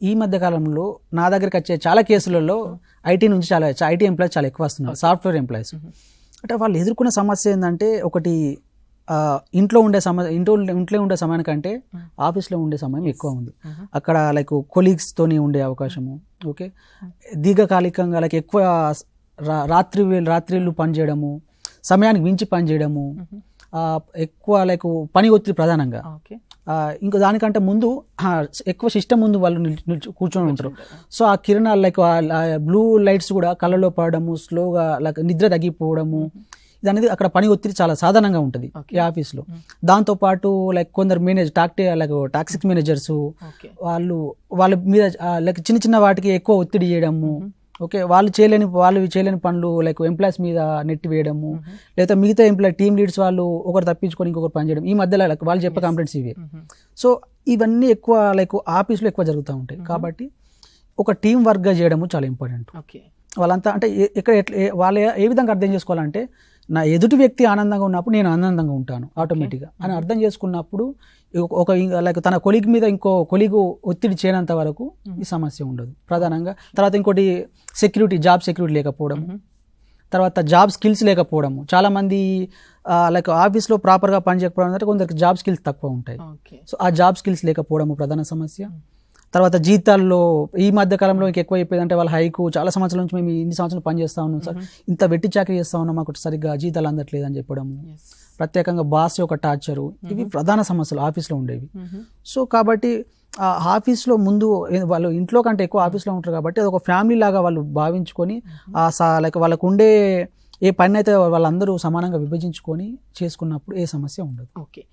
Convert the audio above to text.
ఈ మధ్య కాలంలో నా దగ్గరికి వచ్చే చాలా కేసులలో ఐటీ నుంచి ఐటీ ఎంప్లాయీస్ చాలా ఎక్కువ వస్తున్నారు, సాఫ్ట్వేర్ ఎంప్లాయీస్. అంటే వాళ్ళు ఎదుర్కొన్న సమస్య ఏంటంటే, ఒకటి ఇంట్లో ఉండే ఇంట్లో ఉండే సమయం కంటే ఆఫీస్లో ఉండే సమయం ఎక్కువ ఉంది. అక్కడ లైక్ కొలీగ్స్తోని ఉండే అవకాశము, ఓకే, దీర్ఘకాలికంగా లైక్ ఎక్కువ రాత్రిళ్ళు పనిచేయడము, సమయానికి మించి పనిచేయడము, ఎక్కువ లైక్ పని ఒత్తిడి ప్రధానంగా. ఇంకా దానికంటే ముందు ఎక్కువ సిస్టమ్ ముందు వాళ్ళు కూర్చొని ఉంటారు. సో ఆ కిరణాలు లైక్ బ్లూ లైట్స్ కూడా కళ్ళలో పడడము, స్లోగా లైక్ నిద్ర తగ్గిపోవడము, ఇది అనేది అక్కడ పని ఒత్తిడి చాలా సాధారణంగా ఉంటుంది ఈ ఆఫీస్లో. దాంతోపాటు లైక్ కొందరు టాక్సిక్ మేనేజర్స్ వాళ్ళ మీద లైక్ చిన్న చిన్న వాటికి ఎక్కువ ఒత్తిడి చేయడము, ఓకే, వాళ్ళు చేయలేని పనులు లైక్ ఎంప్లాయీస్ మీద నెట్టి వేయడము, లేదా మిగతా టీమ్ లీడ్స్ వాళ్ళు ఒకరు తప్పించుకొని ఇంకొకరు పని చేయడం, ఈ మధ్యలో లైక్ వాళ్ళు చెప్పే కంప్లైంట్స్ ఇవే. సో ఇవన్నీ ఎక్కువ లైక్ ఆఫీస్లో ఎక్కువ జరుగుతూ ఉంటాయి. కాబట్టి ఒక టీం వర్క్గా చేయడము చాలా ఇంపార్టెంట్. వాళ్ళంతా అంటే వాళ్ళు ఏ విధంగా అర్థం చేసుకోవాలంటే, నా ఎదుటి వ్యక్తి ఆనందంగా ఉన్నప్పుడు నేను ఆనందంగా ఉంటాను ఆటోమేటిక్గా అని అర్థం చేసుకున్నప్పుడు ఒక లైక్ తన కొలీగ్ మీద ఇంకో కొలీగు ఒత్తిడి చేయనంత వరకు ఈ సమస్య ఉండదు ప్రధానంగా. తర్వాత ఇంకోటి జాబ్ సెక్యూరిటీ లేకపోవడం, తర్వాత జాబ్ స్కిల్స్ లేకపోవడము. చాలామంది లైక్ ఆఫీస్లో ప్రాపర్గా పని చేయకపోవడం అంటే కొందరికి జాబ్ స్కిల్స్ తక్కువ ఉంటాయి. సో ఆ జాబ్ స్కిల్స్ లేకపోవడము ప్రధాన సమస్య. తర్వాత జీతాల్లో ఈ మధ్య కాలంలో ఎక్కువ అయిపోయిందంటే వాళ్ళ హైకు చాలా సంవత్సరాల నుంచి మేము ఇన్ని సంవత్సరాలు పని చేస్తూ ఉన్నాం సార్, ఇంత వెట్టి చాకరీ చేస్తూ ఉన్నాం, మాకు సరిగ్గా జీతాలు అందట్లేదు అని చెప్పడము, ప్రత్యేకంగా బాస్ యొక్క టార్చరు, ఇవి ప్రధాన సమస్యలు ఆఫీస్లో ఉండేవి. సో కాబట్టి ఆఫీస్లో ముందు వాళ్ళు ఇంట్లో కంటే ఎక్కువ ఆఫీస్లో ఉంటారు కాబట్టి అది ఒక ఫ్యామిలీ లాగా వాళ్ళు భావించుకొని లైక్ వాళ్ళకు ఉండే ఏ పని అయితే వాళ్ళందరూ సమానంగా విభజించుకొని చేసుకున్నప్పుడు ఏ సమస్య ఉండదు. ఓకే.